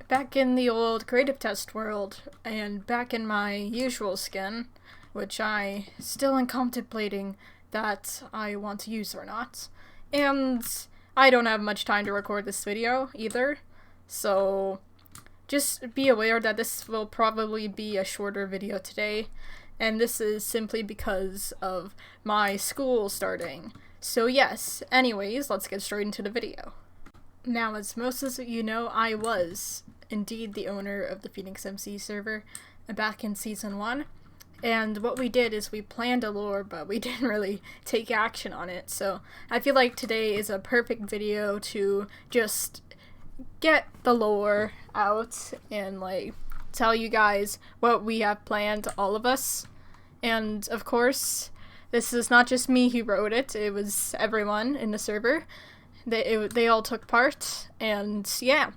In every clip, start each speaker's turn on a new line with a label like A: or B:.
A: Back in the old creative test world, and back in my usual skin, which I still am contemplating that I want to use or not. And I don't have much time to record this video either, so just be aware that this will probably be a shorter video today, and this is simply because of my school starting. So yes, anyways, let's get straight into the video. Now, as most of you know, I was indeed the owner of the PhoenixMC server back in Season 1, and what we did is we planned a lore, but we didn't really take action on it, so I feel like today is a perfect video to just get the lore out and, tell you guys what we have planned, all of us. And, of course, this is not just me who wrote it, it was everyone in the server. They all took part, and yeah.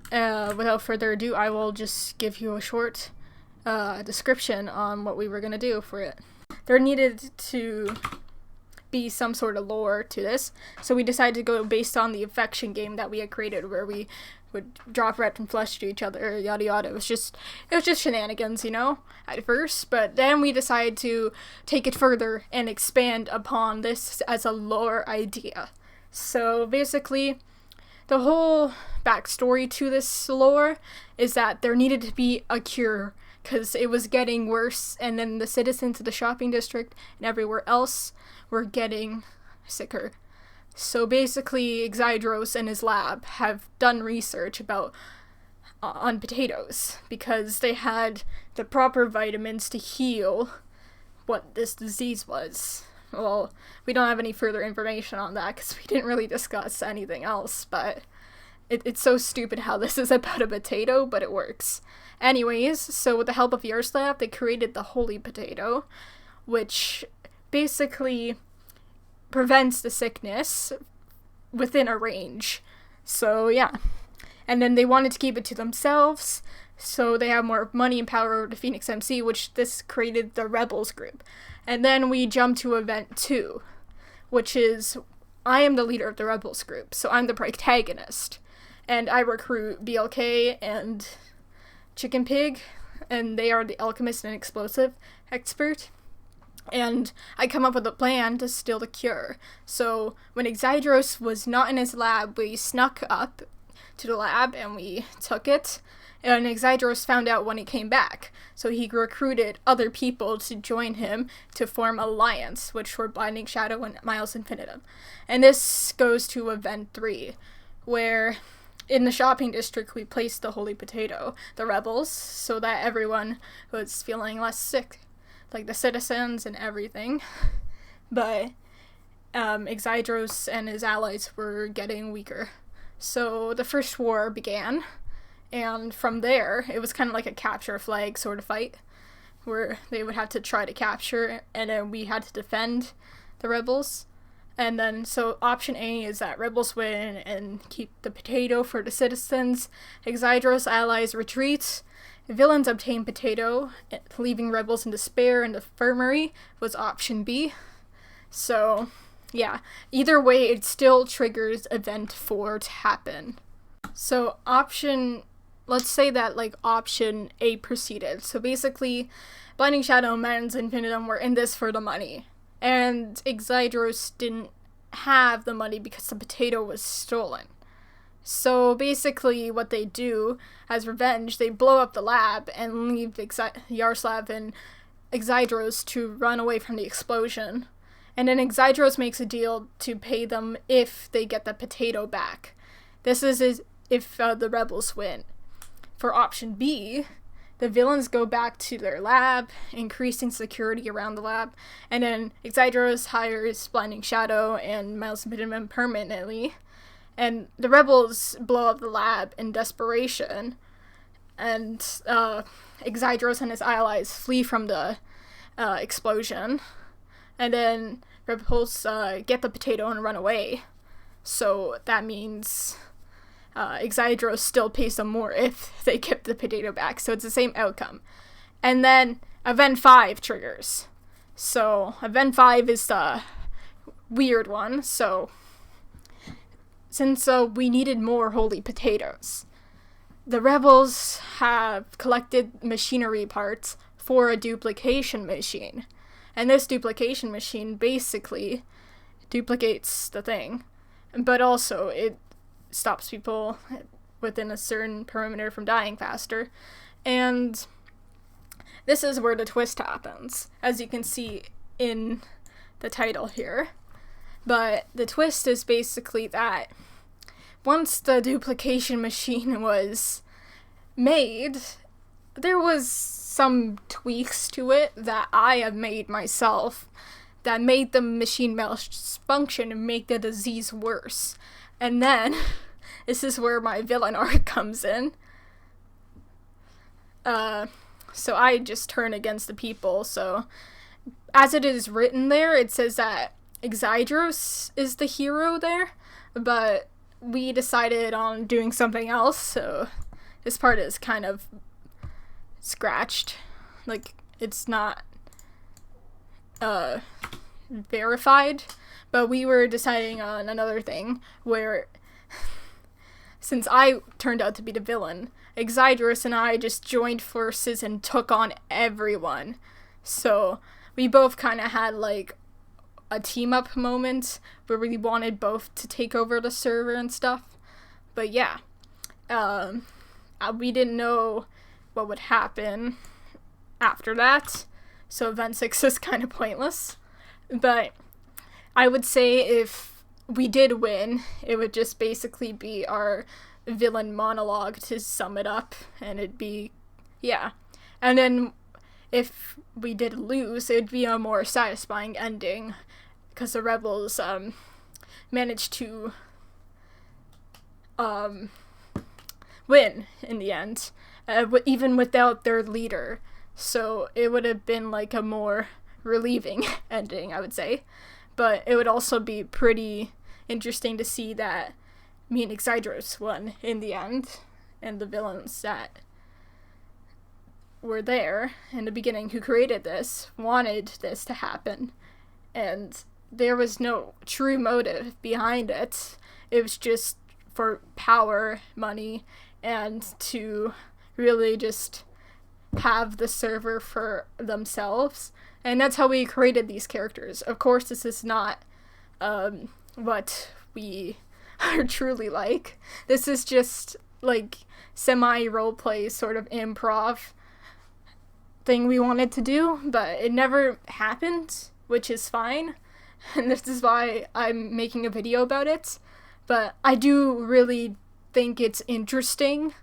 A: Without further ado, I will just give you a short description on what we were going to do for it. There needed to be some sort of lore to this, so we decided to go based on the affection game that we had created, where we would drop red and flesh to each other, yada yada. It was just shenanigans, you know, at first, but then we decided to take it further and expand upon this as a lore idea. So basically, the whole backstory to this lore is that there needed to be a cure, because it was getting worse, and then the citizens of the shopping district and everywhere else were getting sicker. So basically, Exydros and his lab have done research about on potatoes, because they had the proper vitamins to heal what this disease was. Well, we don't have any further information on that because we didn't really discuss anything else, but it's so stupid how this is about a potato, but it works. Anyways, so with the help of Yaroslav, they created the holy potato, which basically prevents the sickness within a range. So yeah. And then they wanted to keep it to themselves, so they have more money and power over to PhoenixMC, which this created the Rebels group. And then we jump to event 2, which is, I am the leader of the Rebels group, so I'm the protagonist. And I recruit BLK and Chicken Pig, and they are the alchemist and explosive expert. And I come up with a plan to steal the cure. So when Exydros was not in his lab, we snuck up to the lab and we took it. And Exydros found out when he came back, so he recruited other people to join him to form Alliance, which were Blinding Shadow and Miles Infinitum. And this goes to event 3, where in the shopping district we placed the holy potato, the rebels, so that everyone was feeling less sick, like the citizens and everything. But Exydros and his allies were getting weaker. So the first war began. And from there, it was kind of like a capture flag sort of fight, where they would have to try to capture, and then we had to defend the rebels. And then, so option A is that rebels win and keep the potato for the citizens. Exydros' allies retreat. Villains obtain potato, leaving rebels in despair, and the infirmary was option B. So, yeah. Either way, it still triggers event 4 to happen. So let's say that, option A proceeded. So basically, Blinding Shadow and Miles Infinitum were in this for the money. And Exydros didn't have the money because the potato was stolen. So basically, what they do, as revenge, they blow up the lab and leave Yaroslav and Exydros to run away from the explosion. And then Exydros makes a deal to pay them if they get the potato back. This is if the rebels win. For option B, the villains go back to their lab, increasing security around the lab, and then Exydros hires Blinding Shadow and Miles Infinitum permanently, and the rebels blow up the lab in desperation, and Exydros and his allies flee from the explosion, and then rebels get the potato and run away. So that means Exydros still pays them more if they get the potato back, so it's the same outcome. And then event 5 triggers. So event 5 is the weird one, so since we needed more holy potatoes, the rebels have collected machinery parts for a duplication machine. And this duplication machine basically duplicates the thing, but also it stops people within a certain perimeter from dying faster. And this is where the twist happens, as you can see in the title here. But the twist is basically that once the duplication machine was made, there was some tweaks to it that I have made myself that made the machine malfunction and make the disease worse. And then, this is where my villain arc comes in. So I just turn against the people. So, as it is written there, it says that Exydros is the hero there, but we decided on doing something else, so this part is kind of scratched. Like, it's not verified, but we were deciding on another thing where, since I turned out to be the villain, Exydros and I just joined forces and took on everyone. So we both kind of had like a team up moment where we wanted both to take over the server and stuff. But yeah, we didn't know what would happen after that, so Event 6 is kind of pointless. But I would say if we did win, it would just basically be our villain monologue to sum it up, and it'd be, yeah. And then if we did lose, it'd be a more satisfying ending, because the rebels managed to win in the end, even without their leader. So it would have been like a more relieving ending, I would say. But it would also be pretty interesting to see that me and Exydros won in the end, and the villains that were there in the beginning who created this wanted this to happen, and there was no true motive behind it. It was just for power, money, and to really just have the server for themselves. And that's how we created these characters. Of course, this is not what we are truly like. This is just like semi-roleplay sort of improv thing we wanted to do, but it never happened, which is fine. And this is why I'm making a video about it. But I do really think it's interesting.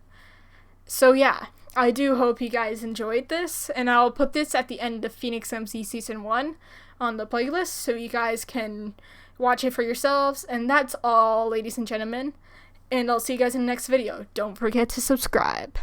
A: So yeah, I do hope you guys enjoyed this, and I'll put this at the end of PhoenixMC Season 1 on the playlist so you guys can watch it for yourselves. And that's all, ladies and gentlemen, and I'll see you guys in the next video. Don't forget to subscribe.